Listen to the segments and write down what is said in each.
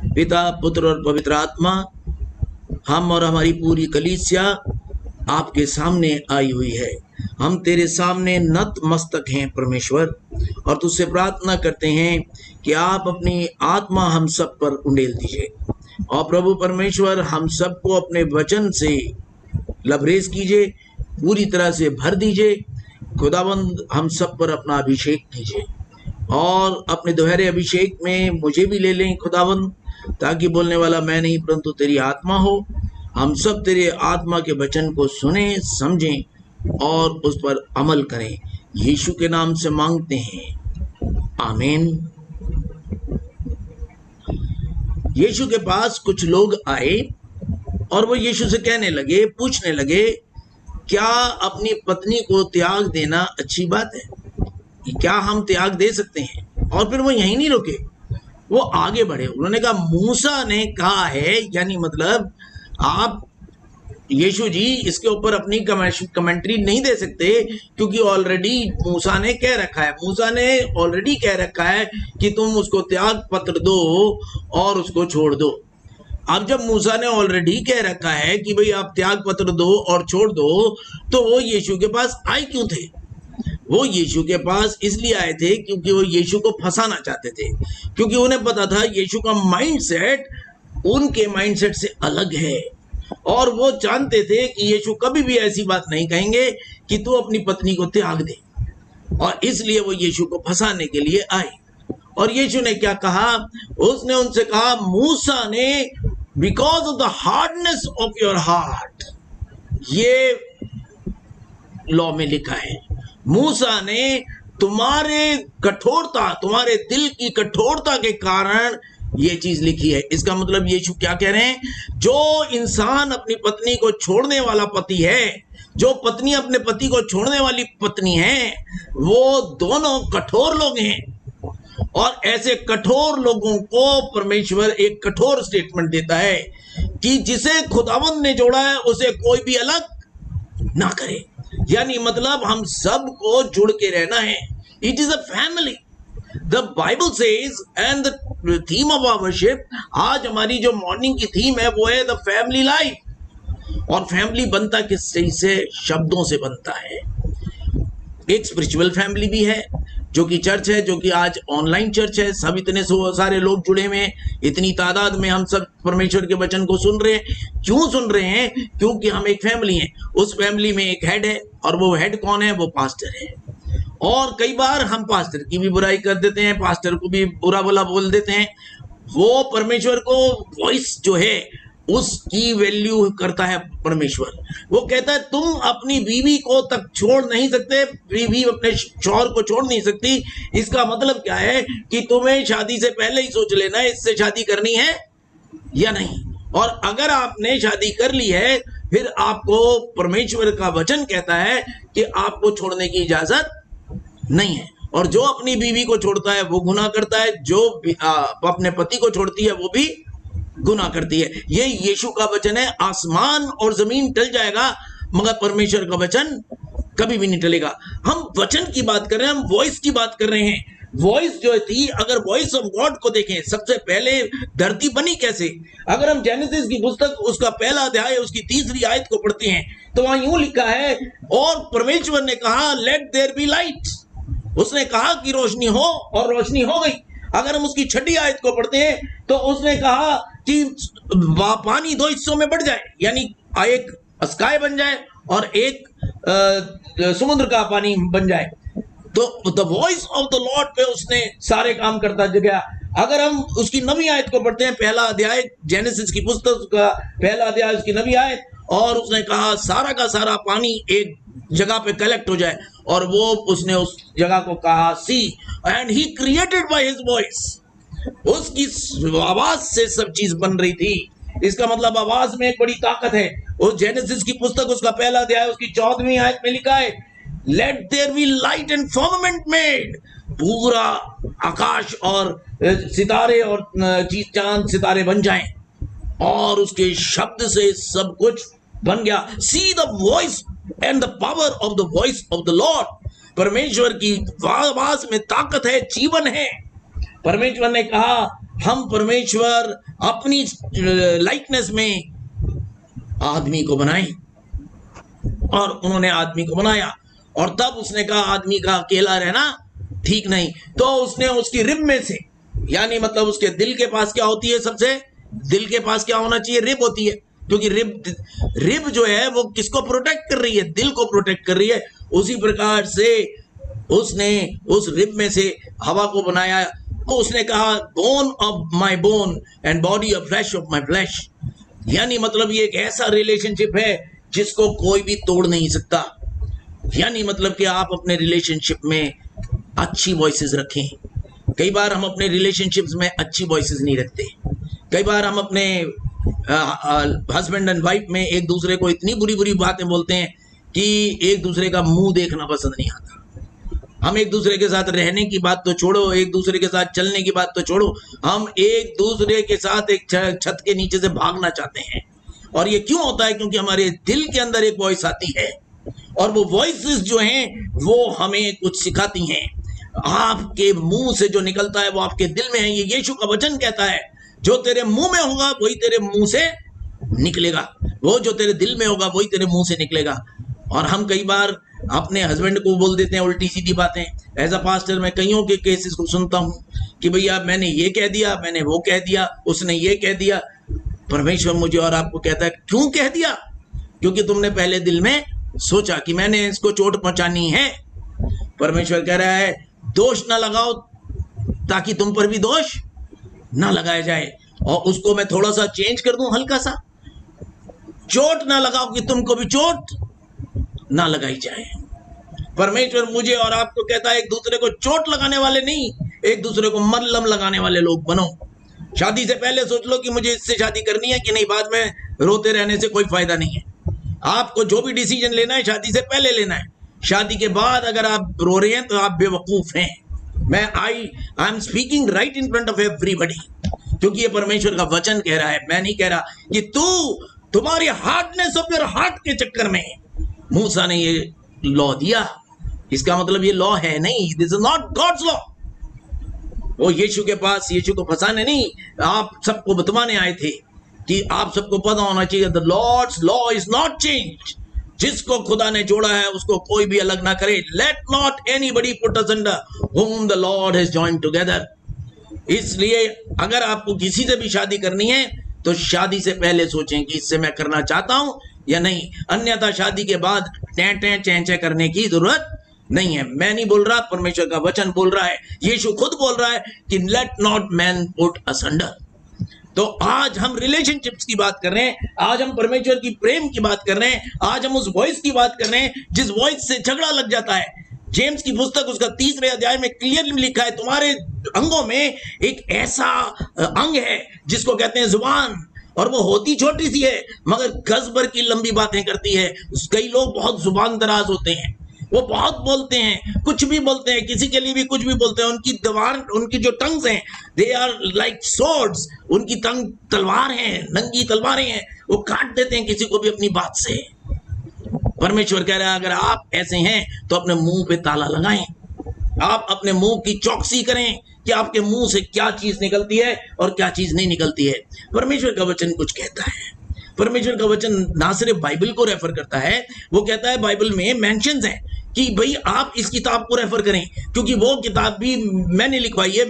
पिता, पुत्र और पवित्र आत्मा, हम और हमारी पूरी कलीसिया आपके सामने आई हुई है। हम तेरे सामने नतमस्तक हैं परमेश्वर, और तुझसे प्रार्थना करते हैं कि आप अपनी आत्मा हम सब पर उंडेल दीजिए। और प्रभु परमेश्वर, हम सबको अपने वचन से लबरेज कीजिए, पूरी तरह से भर दीजिए। खुदावंद, हम सब पर अपना अभिषेक कीजिए, और अपने दोहरे अभिषेक में मुझे भी ले लें खुदावंद, ताकि बोलने वाला मैं नहीं परंतु तेरी आत्मा हो। हम सब तेरे आत्मा के वचन को सुने, समझें और उस पर अमल करें। यीशु के नाम से मांगते हैं, आमीन। यीशु के पास कुछ लोग आए और वो यीशु से कहने लगे, पूछने लगे, क्या अपनी पत्नी को त्याग देना अच्छी बात है? क्या हम त्याग दे सकते हैं? और फिर वो यहीं नहीं रुके, वो आगे बढ़े। उन्होंने कहा, मूसा ने कहा है, यानी मतलब आप यीशु जी इसके ऊपर अपनी कमेंट्री नहीं दे सकते, क्योंकि ऑलरेडी मूसा ने कह रखा है। मूसा ने ऑलरेडी कह रखा है कि तुम उसको त्याग पत्र दो और उसको छोड़ दो। अब जब मूसा ने ऑलरेडी कह रखा है कि भाई आप त्याग पत्र दो और छोड़ दो, तो वो यीशु के पास आए क्यों थे? वो यीशु के पास इसलिए आए थे क्योंकि वो यीशु को फंसाना चाहते थे, क्योंकि उन्हें पता था यीशु का माइंडसेट उनके माइंडसेट से अलग है, और वो जानते थे कि यीशु कभी भी ऐसी बात नहीं कहेंगे कि तू अपनी पत्नी को त्याग दे, और इसलिए वो यीशु को फंसाने के लिए आए। और यीशु ने क्या कहा? उसने उनसे कहा, मूसा ने because of the hardness of your heart, ये लॉ में लिखा है, मूसा ने तुम्हारे कठोरता, तुम्हारे दिल की कठोरता के कारण ये चीज लिखी है। इसका मतलब यीशु क्या कह रहे हैं? जो इंसान अपनी पत्नी को छोड़ने वाला पति है, जो पत्नी अपने पति को छोड़ने वाली पत्नी है, वो दोनों कठोर लोग हैं। और ऐसे कठोर लोगों को परमेश्वर एक कठोर स्टेटमेंट देता है कि जिसे खुदावंद ने जोड़ा है उसे कोई भी अलग ना करे। यानी मतलब हम सब को जुड़ के रहना है। It is a family. The Bible says, and the theme of our worship, आज हमारी जो मॉर्निंग की थीम है वो है द फैमिली लाइफ। और फैमिली बनता किससे? से शब्दों से बनता है। एक स्पिरिचुअल फैमिली भी है जो कि चर्च है, जो कि आज ऑनलाइन चर्च है। सब इतने सारे लोग जुड़े हुए हैं, इतनी तादाद में हम सब परमेश्वर के वचन को सुन रहे हैं। क्यों सुन रहे हैं? क्योंकि हम एक फैमिली हैं। उस फैमिली में एक हेड है, और वो हेड कौन है? वो पास्टर है। और कई बार हम पास्टर की भी बुराई कर देते हैं, पास्टर को भी बुरा भला बोल देते हैं। वो परमेश्वर को वॉइस जो है उसकी वैल्यू करता है परमेश्वर। वो कहता है तुम अपनी बीवी को तक छोड़ नहीं सकते, बीवी अपने शौहर को छोड़ नहीं सकती। इसका मतलब क्या है कि तुम्हें शादी से पहले ही सोच लेना है इससे शादी करनी है या नहीं। और अगर आपने शादी कर ली है, फिर आपको परमेश्वर का वचन कहता है कि आपको छोड़ने की इजाजत नहीं है। और जो अपनी बीवी को छोड़ता है वो गुनाह करता है, जो अपने पति को छोड़ती है वो भी गुनाह करती है। ये यीशु का वचन है। आसमान और जमीन टल जाएगा मगर परमेश्वर का वचन कभी भी नहीं टलेगा। हम वचन की बात कर रहे हैं, हम वॉइस की बात कर रहे हैं। वॉइस जो थी, अगर वॉइस ऑफ गॉड को देखें, सबसे पहले धरती बनी कैसे? अगर हम जेनेसिस की पुस्तक उसका पहला अध्याय उसकी 3री आयत को पढ़ते हैं तो वहां यूं लिखा है, और परमेश्वर ने कहा लेट देयर बी लाइट। उसने कहा कि रोशनी हो और रोशनी हो गई। अगर हम उसकी 6ठी आयत को पढ़ते हैं तो उसने कहा कि पानी 2 हिस्सों में बढ़ जाए, यानी एक स्काई बन जाए और एक समुद्र का पानी बन जाए। तो the voice of the Lord पे उसने सारे काम करता गया। अगर हम उसकी 9वीं आयत को पढ़ते हैं, पहला अध्याय जेनेसिस की पुस्तक का पहला अध्याय उसकी 9वीं आयत, और उसने कहा सारा का सारा पानी एक जगह पे कलेक्ट हो जाए, और वो उसने उस जगह को कहा sea, and he created by his voice. उसकी आवाज से सब चीज बन रही थी। इसका मतलब आवाज में एक बड़ी ताकत है। उस जेनेसिस की पुस्तक उसका पहला अध्याय उसकी 14वीं आयत में लिखा है, let there be light and firmament made. पूरा आकाश और सितारे और चांद सितारे बन जाएं, और उसके शब्द से सब कुछ बन गया। See the voice and the power of the voice of the Lord. परमेश्वर की आवाज में ताकत है, जीवन है। परमेश्वर ने कहा हम परमेश्वर अपनी लाइकनेस में आदमी को बनाए, और उन्होंने आदमी को बनाया। और तब उसने कहा आदमी का अकेला रहना ठीक नहीं, तो उसने उसकी रिब में से, यानी मतलब उसके दिल के पास क्या होती है, सबसे दिल के पास क्या होना चाहिए, रिब होती है, क्योंकि रिब जो है वो किसको प्रोटेक्ट कर रही है, दिल को प्रोटेक्ट कर रही है। उसी प्रकार से उसने उस रिब में से हवा को बनाया। तो उसने कहा bone of my bone and body of flash of my flash, यानी मतलब ये एक ऐसा रिलेशनशिप है जिसको कोई भी तोड़ नहीं सकता। यानी मतलब कि आप अपने रिलेशनशिप में अच्छी वॉइसेस रखें। कई बार हम अपने रिलेशनशिप्स में अच्छी वॉइसेस नहीं रखते। कई बार हम अपने हस्बैंड एंड वाइफ में एक दूसरे को इतनी बुरी बुरी बातें बोलते हैं कि एक दूसरे का मुंह देखना पसंद नहीं आता। हम एक दूसरे के साथ रहने की बात तो छोड़ो, एक दूसरे के साथ चलने की बात तो छोड़ो, हम एक दूसरे के साथ एक छत के नीचे से भागना चाहते हैं। और ये क्यों होता है? क्योंकि हमारे दिल के अंदर एक वॉइस आती है, और वो वॉइसेस जो हैं वो हमें कुछ सिखाती हैं। आपके मुंह से जो निकलता है वो आपके दिल में है। ये यीशु का वचन कहता है, जो तेरे मुंह में होगा वही तेरे मुंह से निकलेगा, वो जो तेरे दिल में होगा वही तेरे मुंह से निकलेगा। और हम कई बार अपने हस्बैंड को बोल देते हैं उल्टी सीधी बातें। एज अ पास्टर मैं कईयों के केसेस को सुनता हूँ कि भैया मैंने ये कह दिया, मैंने वो कह दिया, उसने ये कह दिया। परमेश्वर मुझे और आपको कहता है क्यों कह दिया? क्योंकि तुमने पहले दिल में सोचा कि मैंने इसको चोट पहुंचानी है। परमेश्वर कह रहा है दोष ना लगाओ ताकि तुम पर भी दोष ना लगाया जाए, और उसको मैं थोड़ा सा चेंज कर दूं, हल्का सा। चोट ना लगाओ कि तुमको भी चोट ना लगाई जाए। परमेश्वर मुझे और आपको कहता है एक दूसरे को चोट लगाने वाले नहीं, एक दूसरे को मरहम लगाने वाले लोग बनो। शादी से पहले सोच लो कि मुझे इससे शादी करनी है कि नहीं, बाद में रोते रहने से कोई फायदा नहीं है। आपको जो भी डिसीजन लेना है शादी से पहले लेना है। शादी के बाद अगर आप रो रहे हैं तो आप बेवकूफ हैं। I am speaking right in front of everybody, क्योंकि ये परमेश्वर का वचन कह रहा है। मैं नहीं कह रहा कि तुम्हारी हार्डनेस ऑफ योर हार्ट के चक्कर में मूसा ने ये लॉ दिया, इसका मतलब ये लॉ है नहीं। This is not God's law. वो यीशु के पास यीशु को फंसाने नहीं, आप सबको बतवाने आए थे कि आप सबको पता होना चाहिए the Lord's law is not change. जिसको खुदा ने जोड़ा है उसको कोई भी अलग ना करे। Let not anybody put asunder whom the Lord has joined together। इसलिए अगर आपको किसी से भी शादी करनी है तो शादी से पहले सोचें कि इससे मैं करना चाहता हूं या नहीं, अन्यथा शादी के बाद टें चें करने की जरूरत नहीं है। मैं नहीं बोल रहा, परमेश्वर का वचन बोल रहा है, यीशु खुद बोल रहा है कि लेट नॉट मैन पुट असंडर। तो आज हम रिलेशनशिप्स की बात कर रहे हैं, आज हम परमेश्वर की प्रेम की बात कर रहे हैं, आज हम उस वॉइस की बात कर रहे हैं जिस वॉइस से झगड़ा लग जाता है। जेम्स की पुस्तक उसका 3रे अध्याय में क्लियरली लिखा है, तुम्हारे अंगों में एक ऐसा अंग है जिसको कहते हैं जुबान, और वो होती छोटी सी है मगर गज भर की लंबी बातें करती है। कई लोग बहुत जुबान दराज होते हैं, वो बहुत बोलते हैं, कुछ भी बोलते हैं, किसी के लिए भी कुछ भी बोलते हैं। उनकी जो टंग्स हैं दे आर लाइक सॉर्ड्स, उनकी टंग तलवार हैं, नंगी तलवारें हैं, वो काट देते हैं किसी को भी अपनी बात से। परमेश्वर कह रहा है अगर आप ऐसे हैं तो अपने मुंह पे ताला लगाएं, आप अपने मुंह की चौकसी करें कि आपके मुंह से क्या चीज निकलती है और क्या चीज नहीं निकलती है। परमेश्वर का वचन कुछ कहता है। परमेश्वर का वचन ना सिर्फ बाइबल को रेफर करता है, वो कहता है बाइबल में मेंशंस हैं कि भाई आप इस किताब को रेफर करें, क्योंकि वो किताब भी मैंने लिखवाई है,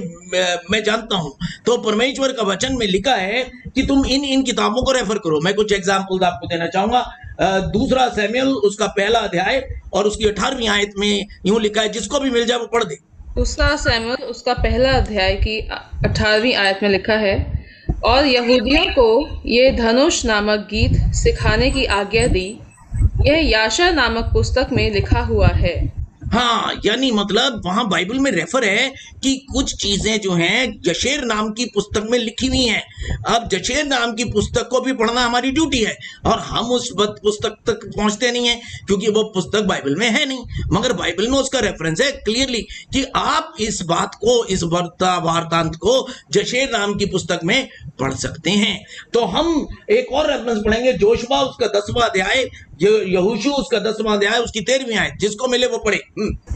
मैं जानता हूं। तो परमेश्वर का वचन में लिखा है कि तुम इन किताबों को रेफर करो। मैं कुछ एग्जाम्पल्स आपको देना चाहूंगा। 2 शमूएल उसका 1 अध्याय और उसकी 18वीं आयत में यूं लिखा है, जिसको भी मिल जाए वो पढ़ दे। 2 शमूएल उसका 1 अध्याय की 18वीं आयत में लिखा है, और यहूदियों को ये धनुष नामक गीत सिखाने की आज्ञा दी। यह याशा नामक पुस्तक में लिखा हुआ है। हाँ, यानी मतलब वहां बाइबल में रेफर है कि कुछ चीजें जो हैं जशेर नाम की पुस्तक में लिखी हुई हैं। अब जशेर नाम की पुस्तक को भी पढ़ना हमारी ड्यूटी है, और हम उस पुस्तक तक पहुंचते नहीं हैं क्योंकि वो पुस्तक बाइबल में है नहीं, मगर बाइबल में उसका रेफरेंस है क्लियरली कि आप इस बात को, इस वार्तांत को जशेर नाम की पुस्तक में पढ़ सकते हैं। तो हम एक और रेफरेंस पढ़ेंगे, जोशुआ उसका 10वां अध्याय, यहोशू उसका 10वां अध्याय उसकी 13वीं आयत, जिसको मिले वो पढ़े।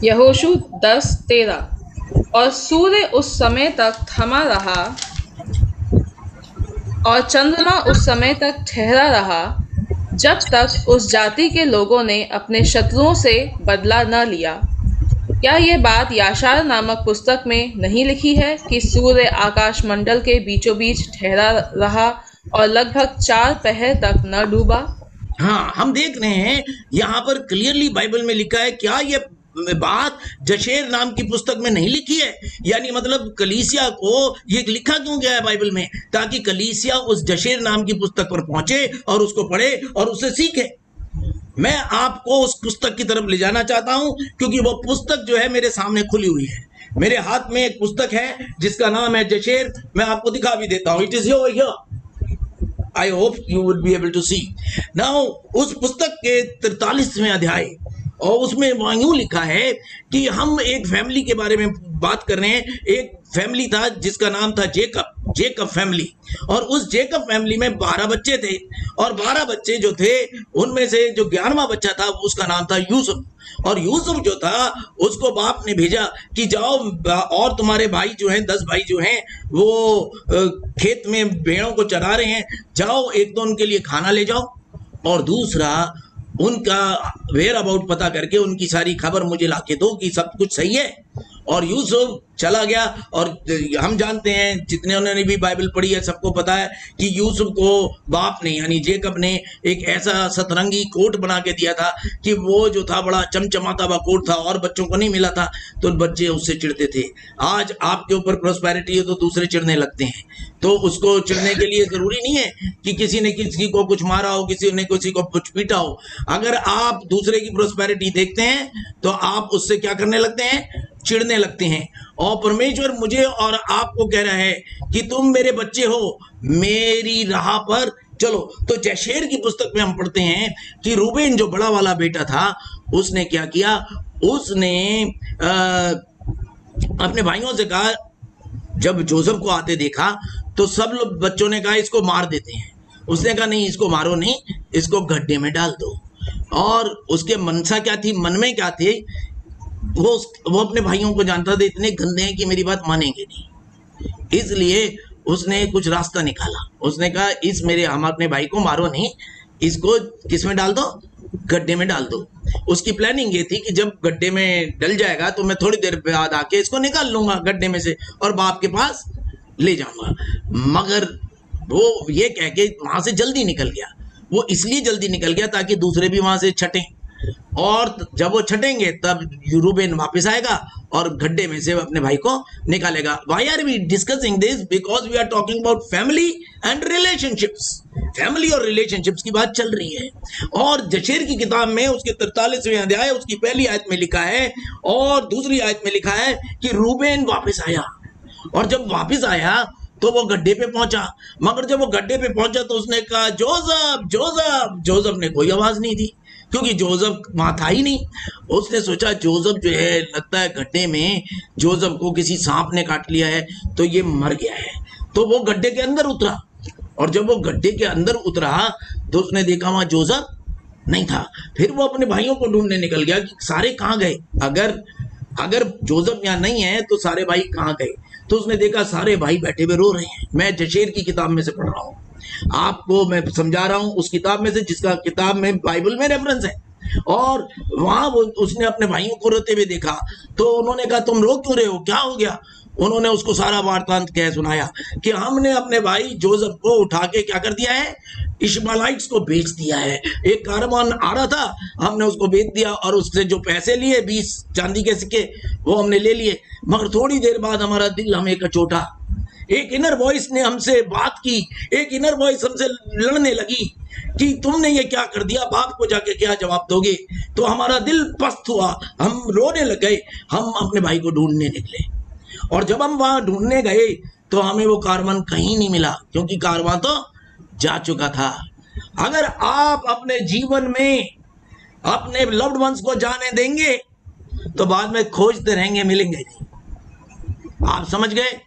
यहोशू 10:13। और सूर्य उस समय तक थमा रहा और चंद्रमा उस समय तक ठहरा रहा जब तक उस जाति के लोगों ने अपने शत्रुओं से बदला न लिया। क्या ये बात याशार नामक पुस्तक में नहीं लिखी है कि सूर्य आकाश मंडल के बीचों बीच ठहरा रहा और लगभग 4 पहर तक न डूबा? हाँ, हम देख रहे हैं यहाँ पर क्लियरली बाइबल में लिखा है। क्या ये बात जशेर नाम की पुस्तक में नहीं लिखी है? यानी मतलब कलीसिया को ये लिखा क्यों गया है बाइबल में? ताकि कलीसिया उस जशेर नाम की पुस्तक पर पहुंचे और उसको पढ़े और उससे सीखे। मैं आपको उस पुस्तक की तरफ ले जाना चाहता हूं, क्योंकि वो पुस्तक जो है मेरे सामने खुली हुई है। मेरे हाथ में एक पुस्तक है जिसका नाम है जशेर। मैं आपको दिखा भी देता हूं। It is over here. I hope you would be able to see now. उस पुस्तक के 43वें अध्याय और उसमें यूं लिखा है कि हम एक फैमिली के बारे में बात कर रहे हैं। एक फैमिली था जिसका नाम था जेकब फैमिली। और उस जेकब फैमिली में 12 बच्चे थे और 12 बच्चे जो थे उनमें से जो 11वां बच्चा था उसका नाम था यूसुफ। और यूसुफ जो था उसको बाप ने भेजा कि जाओ और तुम्हारे भाई जो हैं 10 भाई जो हैं वो खेत में भेड़ों को चरा रहे हैं, जाओ एक तो उनके लिए खाना ले जाओ और दूसरा उनका वेयर अबाउट पता करके उनकी सारी खबर मुझे लाके दो कि सब कुछ सही है। और यूसुफ चला गया। और हम जानते हैं, जितने उन्होंने भी बाइबल पढ़ी है सबको पता है कि यूसुफ को बाप ने यानी जेकब ने एक ऐसा सतरंगी कोट बना के दिया था कि वो जो था बड़ा चमचमाता हुआ कोट था और बच्चों को नहीं मिला था, तो बच्चे उससे चिढ़ते थे। आज आपके ऊपर प्रॉस्पेरिटी है तो दूसरे चिढ़ने लगते हैं। तो उसको चिढ़ने के लिए जरूरी नहीं है कि किसी ने किसी को कुछ मारा हो, किसी ने किसी को कुछ पीटा हो। अगर आप दूसरे की प्रॉस्पेरिटी देखते हैं तो आप उससे क्या करने लगते हैं? चिढ़ने लगते हैं। और परमेश्वर मुझे और आपको कह रहा है कि तुम मेरे बच्चे हो, मेरी राह पर चलो। तो जशेर की पुस्तक में हम पढ़ते हैं कि रूबेन जो बड़ा वाला बेटा था उसने क्या किया? उसने अपने भाइयों से कहा, जब जोसेफ को आते देखा तो सब लोग बच्चों ने कहा इसको मार देते हैं। उसने कहा नहीं, इसको मारो नहीं, इसको गड्ढे में डाल दो। और उसके मनसा क्या थी, मन में क्या थे, वो अपने भाइयों को जानता था इतने गंदे हैं कि मेरी बात मानेंगे नहीं। इसलिए उसने कुछ रास्ता निकाला। उसने कहा हम अपने भाई को मारो नहीं, इसको किस में डाल दो? गड्ढे में डाल दो। उसकी प्लानिंग ये थी कि जब गड्ढे में डल जाएगा तो मैं थोड़ी देर बाद आके इसको निकाल लूंगा गड्ढे में से और बाप के पास ले जाऊंगा। मगर वो ये कह के वहां से जल्दी निकल गया। वो इसलिए जल्दी निकल गया ताकि दूसरे भी वहां से छटें, और जब वो छटेंगे तब रूबेन वापस आएगा और गड्ढे में से अपने भाई को निकालेगा। Why are we discussing this? Because we are talking about family and relationships. Family और रिलेशनशिप्स की बात चल रही है। और जशेर की किताब में उसके 43वें अध्याय उसकी पहली आयत में लिखा है और दूसरी आयत में लिखा है कि रूबेन वापस आया। और जब वापस आया तो वो गड्ढे पे पहुंचा। मगर जब वो गड्ढे पे पहुंचा तो उसने कहा जोसेफ जोसेफ। जोसेफ ने कोई आवाज नहीं दी क्योंकि जोसेफ वहां था ही नहीं। उसने सोचा जोसेफ जो है लगता है गड्ढे में जोसेफ को किसी सांप ने काट लिया है तो ये मर गया है। तो वो गड्ढे के अंदर उतरा और जब वो गड्ढे के अंदर उतरा तो उसने देखा वहां जोसेफ नहीं था। फिर वो अपने भाइयों को ढूंढने निकल गया कि सारे कहाँ गए। अगर जोसेफ यहाँ नहीं है तो सारे भाई कहाँ गए। तो उसने देखा सारे भाई बैठे हुए रो रहे हैं। मैं जशेर की किताब में से पढ़ रहा हूँ, आपको मैं समझा रहा हूँ उस किताब में से जिसका किताब में बाइबल में रेफरेंस है। और वहां उसने अपने भाइयों को रोते हुए देखा तो उन्होंने कहा तुम रो क्यों रहे हो, क्या हो गया। उन्होंने उसको सारा वार्तांत कह सुनाया कि हमने अपने भाई जोसेफ को उठा के क्या कर दिया है, इश्माइलाइट्स को बेच दिया है। एक कारवान आ रहा था, हमने उसको बेच दिया और उससे जो पैसे लिए 20 चांदी के सिक्के वो हमने ले लिए। मगर थोड़ी देर बाद हमारा दिल हमें कचोटा। एक इनर वॉइस ने हमसे बात की, एक इनर वॉइस हमसे लड़ने लगी कि तुमने ये क्या कर दिया, बाप को जाके क्या जवाब दोगे। तो हमारा दिल पस्त हुआ, हम रोने लग गए। हम अपने भाई को ढूंढने निकले और जब हम वहां ढूंढने गए तो हमें वो कारवान कहीं नहीं मिला क्योंकि कारवान तो जा चुका था। अगर आप अपने जीवन में अपने लव्ड वंस को जाने देंगे तो बाद में खोजते रहेंगे, मिलेंगे नहीं। आप समझ गए।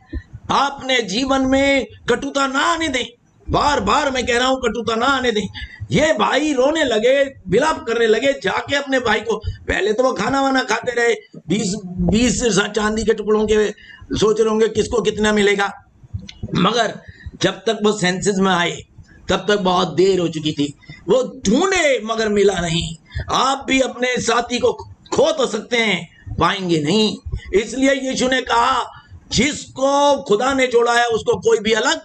आपने जीवन में कटुता ना आने दें। बार बार मैं कह रहा हूं कटुता ना आने दें। ये भाई रोने लगे, विलाप करने लगे, जाके अपने भाई को, पहले तो वो खाना वाना खाते रहे, 20 चांदी के टुकड़ों के सोच रहे होंगे किसको कितना मिलेगा। मगर जब तक वो सेंसेस में आए तब तक बहुत देर हो चुकी थी। वो ढूंढे मगर मिला नहीं। आप भी अपने साथी को खो तो सकते हैं, पाएंगे नहीं। इसलिए यीशु ने कहा जिसको खुदा ने जोड़ा है उसको कोई भी अलग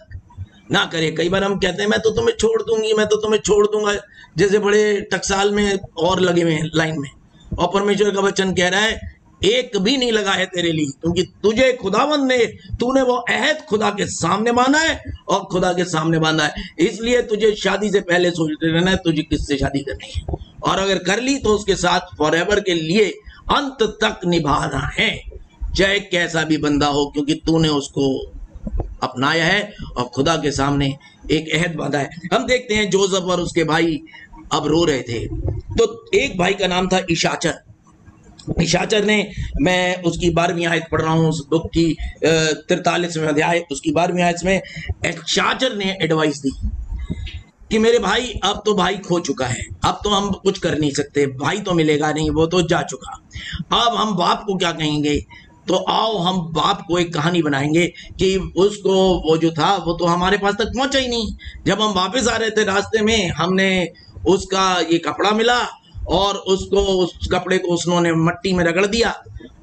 ना करे। कई बार हम कहते हैं मैं तो तुम्हें छोड़ दूंगी, मैं तो तुम्हें छोड़ दूंगा, जैसे बड़े टकसाल में और लगे हुए हैं लाइन में। और परमेश्वर का वचन कह रहा है एक भी नहीं लगा है तेरे लिए, क्योंकि तुझे खुदावंद ने, तूने वो अहद खुदा के सामने माना है और खुदा के सामने बांधा है। इसलिए तुझे शादी से पहले सोचते रहना है तुझे किससे शादी करनी है, और अगर कर ली तो उसके साथ फॉरएवर के लिए अंत तक निभाना है, चाहे कैसा भी बंदा हो, क्योंकि तूने उसको अपनाया है और खुदा के सामने एक अहद बांधा है। हम देखते हैं जोसेफ और उसके भाई अब रो रहे थे। तो एक भाई का नाम था इशाचर। इशाचर ने, मैं उसकी 12वीं आयत पढ़ रहा हूँ उस बुक की 43वें अध्याय उसकी 12वीं आयत में इशाचर ने एडवाइस दी कि मेरे भाई अब तो भाई खो चुका है, अब तो हम कुछ कर नहीं सकते, भाई तो मिलेगा नहीं, वो तो जा चुका। अब हम बाप को क्या कहेंगे? तो आओ हम बाप को एक कहानी बनाएंगे कि उसको, वो जो था वो तो हमारे पास तक पहुंचा ही नहीं। जब हम वापस आ रहे थे रास्ते में हमने उसका ये कपड़ा मिला और उसको, उस कपड़े को उसने मट्टी में रगड़ दिया,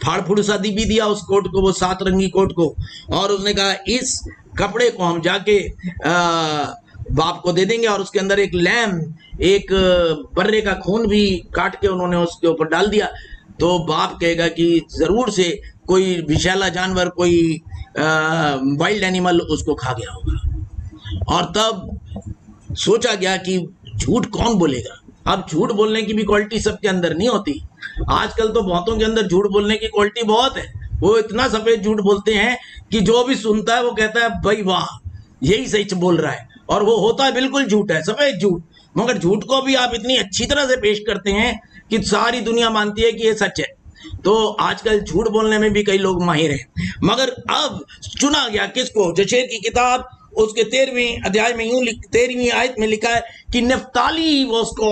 फाड़ फूड़ सा भी दिया उस कोट को, वो 7 रंगी कोट को, और उसने कहा इस कपड़े को हम जाके बाप को दे देंगे, और उसके अंदर एक लैम, एक बर्रे का खून भी काट के उन्होंने उसके ऊपर डाल दिया। तो बाप कहेगा कि जरूर से कोई विषैला जानवर, कोई वाइल्ड एनिमल उसको खा गया होगा। और तब सोचा गया कि झूठ कौन बोलेगा। अब झूठ बोलने की भी क्वालिटी सबके अंदर नहीं होती। आजकल तो बहुतों के अंदर झूठ बोलने की क्वालिटी बहुत है। वो इतना सफेद झूठ बोलते हैं कि जो भी सुनता है वो कहता है भाई वाह, यही सच बोल रहा है, और वो होता है बिल्कुल झूठ है, सफेद झूठ। मगर झूठ को भी आप इतनी अच्छी तरह से पेश करते हैं कि सारी दुनिया मानती है कि ये सच है। तो आजकल झूठ बोलने में भी कई लोग माहिर हैं। मगर अब चुना गया किसको? जशेर की किताब उसके 13वीं अध्याय में 13वीं आयत में लिखा है कि नफ्ताली वो उसको,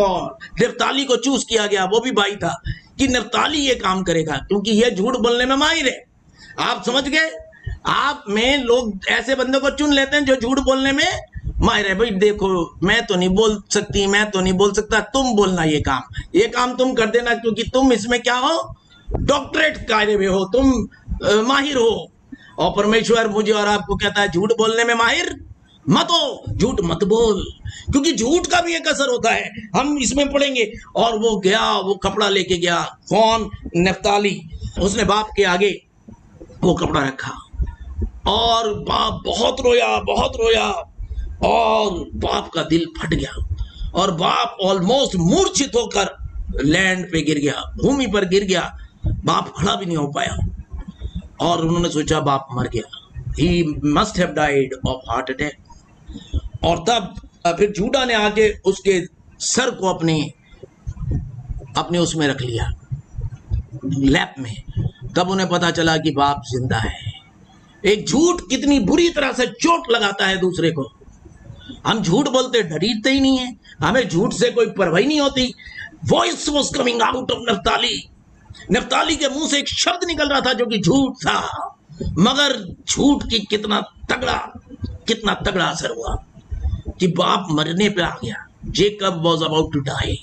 नफ्ताली को चूज किया गया, वो भी भाई था, कि नफ्ताली ये काम करेगा क्योंकि ये झूठ बोलने में माहिर है। आप समझ गए? आप में लोग ऐसे बंदे को चुन लेते हैं जो झूठ बोलने में माहिर है। भाई देखो मैं तो नहीं बोल सकती, मैं तो नहीं बोल सकता, तुम बोलना ये काम तुम कर देना, क्योंकि तुम इसमें क्या हो, डॉक्टरेट कार्य में हो, तुम माहिर हो। और परमेश्वर मुझे और आपको कहता है झूठ बोलने में माहिर मत हो, झूठ मत बोल, क्योंकि झूठ का भी एक असर होता है, हम इसमें पढ़ेंगे। और वो गया, वो कपड़ा लेके गया, कौन? नफ्ताली। उसने बाप के आगे वो कपड़ा रखा और बाप बहुत रोया, बहुत रोया, और बाप का दिल फट गया और बाप ऑलमोस्ट मूर्छित होकर लैंड पे गिर गया, भूमि पर गिर गया। बाप खड़ा भी नहीं हो पाया और उन्होंने सोचा बाप मर गया, he must have died of heart attack. और तब फिर जूडा ने आके उसके सर को अपने उसमें रख लिया, लैप में। तब उन्हें पता चला कि बाप जिंदा है। एक झूठ कितनी बुरी तरह से चोट लगाता है दूसरे को। हम झूठ बोलते डरते ही नहीं है, हमें झूठ से कोई परवाह नहीं होती। Voice was coming out of Naftali. Naftali के मुंह से एक शब्द निकल रहा था जो कि झूठ था, मगर झूठ की कितना तगड़ा असर हुआ कि बाप मरने पे आ गया। Jacob was about to die.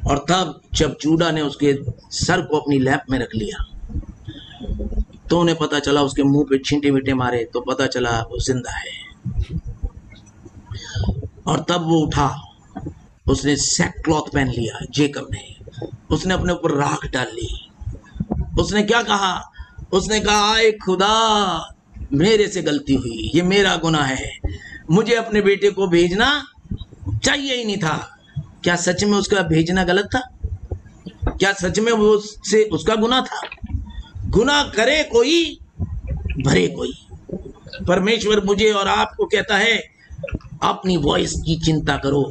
और तब जब जूडा ने उसके सर को अपनी लैप में रख लिया तो उन्हें पता चला, उसके मुंह पे छींटे मीटे मारे तो पता चला वो जिंदा है। और तब वो उठा, उसने सैक क्लॉथ पहन लिया जेकब ने, उसने अपने ऊपर राख डाल ली। उसने क्या कहा? उसने कहा आए खुदा, मेरे से गलती हुई, ये मेरा गुनाह है, मुझे अपने बेटे को भेजना चाहिए ही नहीं था। क्या सच में उसका भेजना गलत था? क्या सच में वो से उसका गुनाह था? गुनाह करे कोई भरे कोई। परमेश्वर मुझे और आपको कहता है अपनी वॉइस की चिंता करो,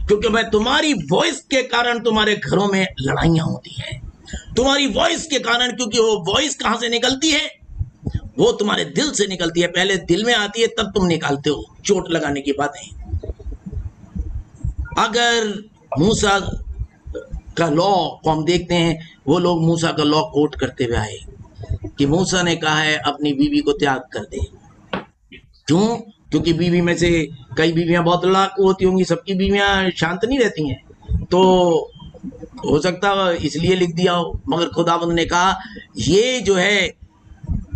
क्योंकि मैं तुम्हारी वॉइस के कारण तुम्हारे घरों में लड़ाइयां होती हैं, तुम्हारी वॉइस के कारण। क्योंकि वो वॉइस कहां से निकलती है? वो तुम्हारे दिल से निकलती है। पहले दिल में आती है तब तुम निकालते हो चोट लगाने की बातें। अगर मूसा का लॉ को हम देखते हैं, वो लोग मूसा का लॉ कोट करते हुए आए कि मूसा ने कहा है अपनी बीवी को त्याग कर दे। क्यों? क्योंकि बीवी में से कई बीवियां बहुत लड़ाकू होती होंगी, सबकी बीवियां शांत नहीं रहती हैं, तो हो सकता है इसलिए लिख दिया हो। मगर खुदावंद ने कहा ये जो है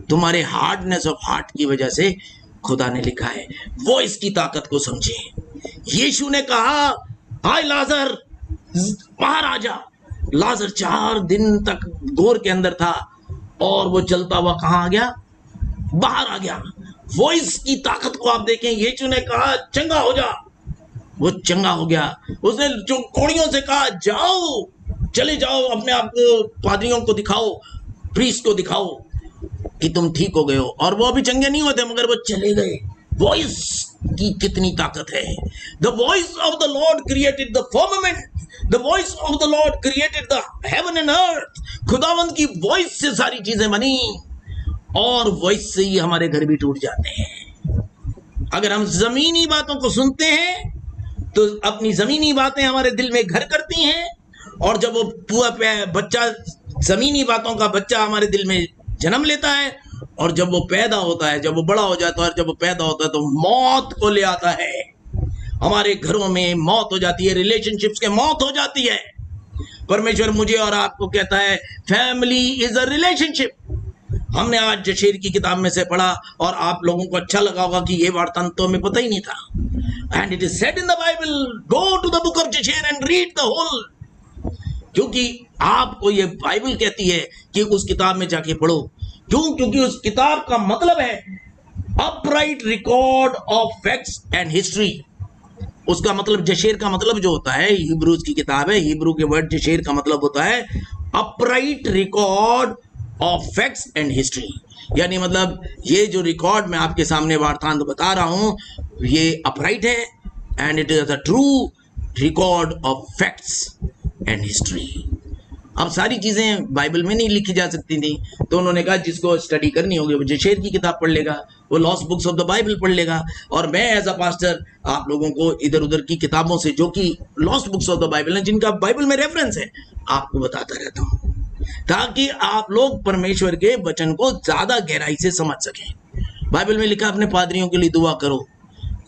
तुम्हारे हार्डनेस ऑफ हार्ट की वजह से खुदा ने लिखा है। वो इसकी ताकत को समझे। यीशु ने कहा हाय लाजर बाहर आ जा। लाजर 4 दिन तक गोर के अंदर था और वो चलता हुआ कहां आ गया? बाहर आ गया। वॉइस की ताकत को आप देखें। यीशु ने कहा चंगा हो जा, वो चंगा हो गया। उसने जो कोड़ियों से कहा जाओ, चले जाओ, अपने आप को पादरियों को दिखाओ, प्रीस्ट को दिखाओ कि तुम ठीक हो गए हो। और वो अभी चंगे नहीं होते मगर वो चले गए। वॉइस की कितनी ताकत है। The voice of the Lord created the firmament, the voice of the Lord created the heaven and earth. खुदावंद की वॉइस से सारी चीजें बनी और वॉइस से ही हमारे घर भी टूट जाते हैं। अगर हम जमीनी बातों को सुनते हैं तो अपनी जमीनी बातें हमारे दिल में घर करती हैं, और जब वो पूरा बच्चा जमीनी बातों का बच्चा हमारे दिल में जन्म लेता है, और जब वो पैदा होता है, जब वो बड़ा हो जाता है, और जब वो पैदा होता है तो मौत को ले आता है। हमारे घरों में मौत हो जाती है, रिलेशनशिप्स के मौत हो जाती है। परमेश्वर मुझे और आपको कहता है फैमिली इज अ रिलेशनशिप। हमने आज जशेर की किताब में से पढ़ा और आप लोगों को अच्छा लगा होगा कि ये वार्तांत तो हमें पता ही नहीं था। And it is said in the Bible, go to the book of Jasher and read the whole. क्योंकि आपको ये बाइबल कहती है कि उस किताब में जाके पढ़ो। क्यों? क्योंकि उस किताब का मतलब है upright record of facts and history. उसका मतलब जशेर का मतलब जो होता है, हिब्रूज की किताब है, हिब्रू के वर्ड जशेर का मतलब होता है upright record of facts and history. यानी मतलब ये जो रिकॉर्ड मैं आपके सामने वार्तांत बता रहा हूं ये अपराइट है and it is a true record of facts and history. अब सारी चीजें बाइबल में नहीं लिखी जा सकती थी, तो उन्होंने कहा जिसको स्टडी करनी होगी वो जशेर की किताब पढ़ लेगा, वो lost books of the Bible पढ़ लेगा। और मैं एज अ पास्टर आप लोगों को इधर उधर की किताबों से जो कि lost books of the Bible है, जिनका बाइबल में रेफरेंस है, आपको बताता रहता हूँ ताकि आप लोग परमेश्वर के वचन को ज्यादा गहराई से समझ सकें। बाइबल में लिखा अपने पादरियों के लिए दुआ करो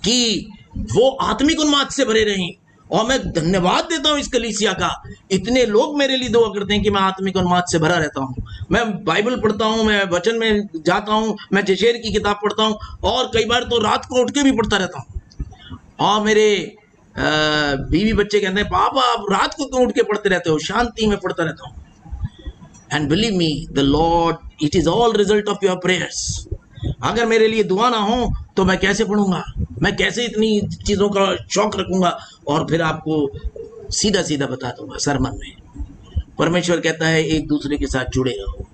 कि वो आत्मिक उन्माद से भरे रहें। और मैं धन्यवाद देता हूं इस कलीसिया का, इतने लोग मेरे लिए दुआ करते हैं कि मैं आत्मिक उन्माद से भरा रहता हूं। मैं बाइबल पढ़ता हूं, मैं वचन में जाता हूं, मैं जशेर की किताब पढ़ता हूं, और कई बार तो रात को उठ के भी पढ़ता रहता हूं। और मेरे बीवी बच्चे कहते हैं पापा आप रात को क्यों उठ के पढ़ते रहते हो? शांति में पढ़ता रहता हूं। And believe me the Lord, it is all result of your prayers. अगर मेरे लिए दुआ ना हो तो मैं कैसे पढ़ूंगा? मैं कैसे इतनी चीजों का शौक रखूंगा? और फिर आपको सीधा सीधा बता दूंगा सरमन में। परमेश्वर कहता है एक दूसरे के साथ जुड़े रहो,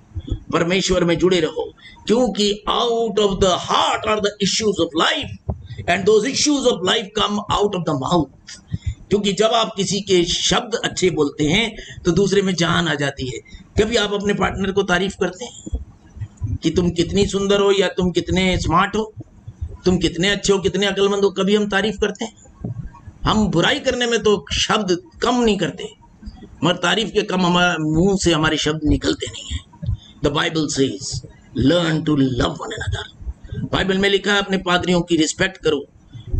परमेश्वर में जुड़े रहो, क्योंकि out of the heart are the issues of life and those issues of life come out of the mouth. क्योंकि जब आप किसी के शब्द अच्छे बोलते हैं तो दूसरे में जान आ जाती है। कभी आप अपने पार्टनर को तारीफ करते हैं कि तुम कितनी सुंदर हो, या तुम कितने स्मार्ट हो, तुम कितने अच्छे हो, कितने अक्लमंद हो? कभी हम तारीफ करते हैं? हम बुराई करने में तो शब्द कम नहीं करते, मगर तारीफ के कम हमारे मुंह से हमारे शब्द निकलते नहीं है। The Bible says learn to love one another. Bible में लिखा है अपने पादरियों की रिस्पेक्ट करो,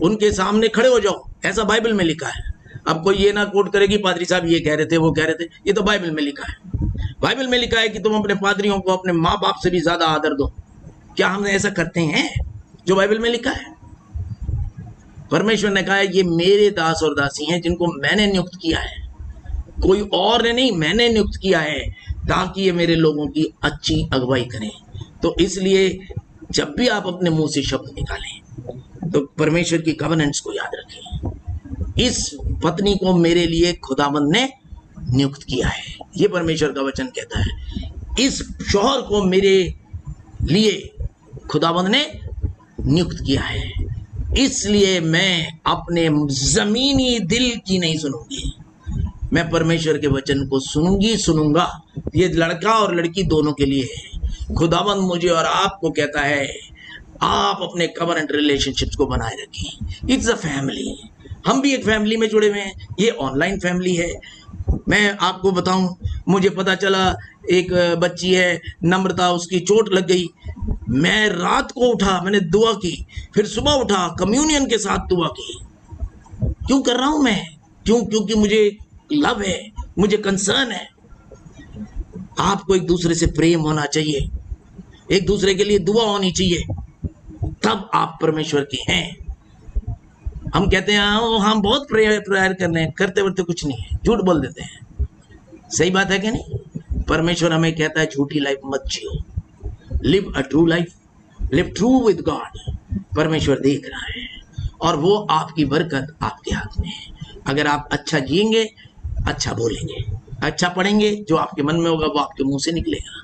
उनके सामने खड़े हो जाओ, ऐसा बाइबल में लिखा है। अब कोई ये ना कोट करे कि पादरी साहब ये कह रहे थे वो कह रहे थे, ये तो बाइबल में लिखा है। बाइबल में लिखा है कि तुम अपने पादरियों को अपने माँ बाप से भी ज्यादा आदर दो। क्या हम ऐसा करते हैं जो बाइबल में लिखा है? परमेश्वर ने कहा है ये मेरे दास और दासी हैं जिनको मैंने नियुक्त किया है, कोई और ने नहीं, मैंने नियुक्त किया है ताकि ये मेरे लोगों की अच्छी अगुवाई करें। तो इसलिए जब भी आप अपने मुंह से शब्द निकालें तो परमेश्वर की कवेनेंट्स को याद रखें। इस पत्नी को मेरे लिए खुदावंद ने नियुक्त किया है, ये परमेश्वर का वचन कहता है। इस शौहर को मेरे लिए खुदावंद ने नियुक्त किया है, इसलिए मैं अपने जमीनी दिल की नहीं सुनूंगी, मैं परमेश्वर के वचन को सुनूंगा। ये लड़का और लड़की दोनों के लिए है। खुदावंद मुझे और आपको कहता है आप अपने कवरेंट रिलेशनशिप्स को बनाए रखें। It's a family. हम भी एक फैमिली में जुड़े हुए हैं, ये ऑनलाइन फैमिली है। मैं आपको बताऊं, मुझे पता चला एक बच्ची है नम्रता, उसकी चोट लग गई। मैं रात को उठा, मैंने दुआ की, फिर सुबह उठा, कम्युनियन के साथ दुआ की। क्यों कर रहा हूं मैं? क्योंकि मुझे लव है, मुझे कंसर्न है। आपको एक दूसरे से प्रेम होना चाहिए, एक दूसरे के लिए दुआ होनी चाहिए, तब आप परमेश्वर के हैं। हम कहते हैं हम बहुत प्रेयर कर रहे हैं, करते वरते कुछ नहीं है, झूठ बोल देते हैं। सही बात है कि नहीं? परमेश्वर हमें कहता है झूठी लाइफ मत जियो, live a true life, live true with God. परमेश्वर देख रहा है और वो आपकी बरकत आपके हाथ में है। अगर आप अच्छा जिएंगे, अच्छा बोलेंगे, अच्छा पढ़ेंगे, जो आपके मन में होगा वो आपके मुंह से निकलेगा।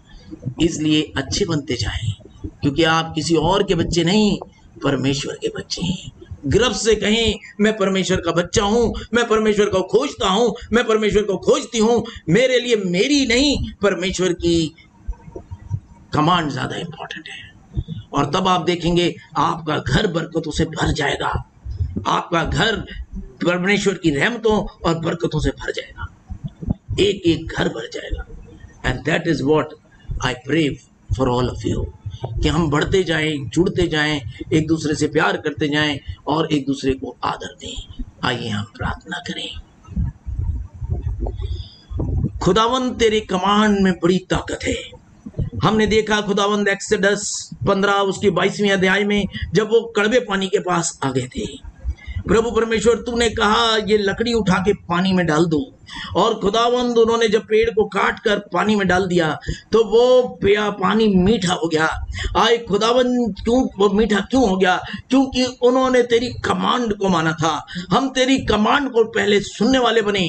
इसलिए अच्छे बनते जाएं, क्योंकि आप किसी और के बच्चे नहीं, परमेश्वर के बच्चे हैं। गर्व से कहें मैं परमेश्वर का बच्चा हूं, मैं परमेश्वर को खोजता हूं, मैं परमेश्वर को खोजती हूं। मेरे लिए मेरी नहीं, परमेश्वर की कमांड ज्यादा इंपॉर्टेंट है। और तब आप देखेंगे आपका घर बरकतों से भर जाएगा, आपका घर परमेश्वर की रहमतों और बरकतों से भर जाएगा, एक एक घर भर जाएगा। And that is what I pray for all of you, कि हम बढ़ते जाएं, जुड़ते जाएं, एक दूसरे से प्यार करते जाएं और एक दूसरे को आदर दें। आइए हम प्रार्थना करें। खुदावंद तेरे कमांड में बड़ी ताकत है। हमने देखा खुदावंद एक्सोडस 15 उसकी 22वीं अध्याय में, जब वो कड़वे पानी के पास आ गए थे, प्रभु परमेश्वर तूने कहा ये लकड़ी उठा के पानी में डाल दो। और खुदावंद उन्होंने जब पेड़ को काट कर पानी में डाल दिया तो वो पानी मीठा हो गया। आए खुदावंद, क्यों वो मीठा क्यों हो गया? क्योंकि उन्होंने तेरी कमांड को माना था। हम तेरी कमांड को पहले सुनने वाले बने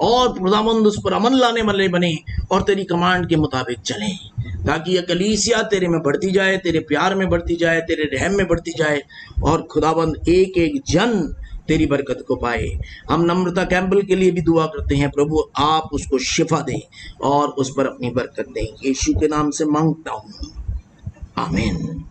और खुदावंद उस पर अमल लाने वाले बने और तेरी कमांड के मुताबिक चलें, ताकि यह कलीसिया तेरे में बढ़ती जाए, तेरे प्यार में बढ़ती जाए, तेरे रहम में बढ़ती जाए और खुदावंद एक एक जन तेरी बरकत को पाए। हम नम्रता कैंपबेल के लिए भी दुआ करते हैं, प्रभु आप उसको शिफा दें और उस पर अपनी बरकत दें। यीशु के नाम से मांगता हूँ, आमीन।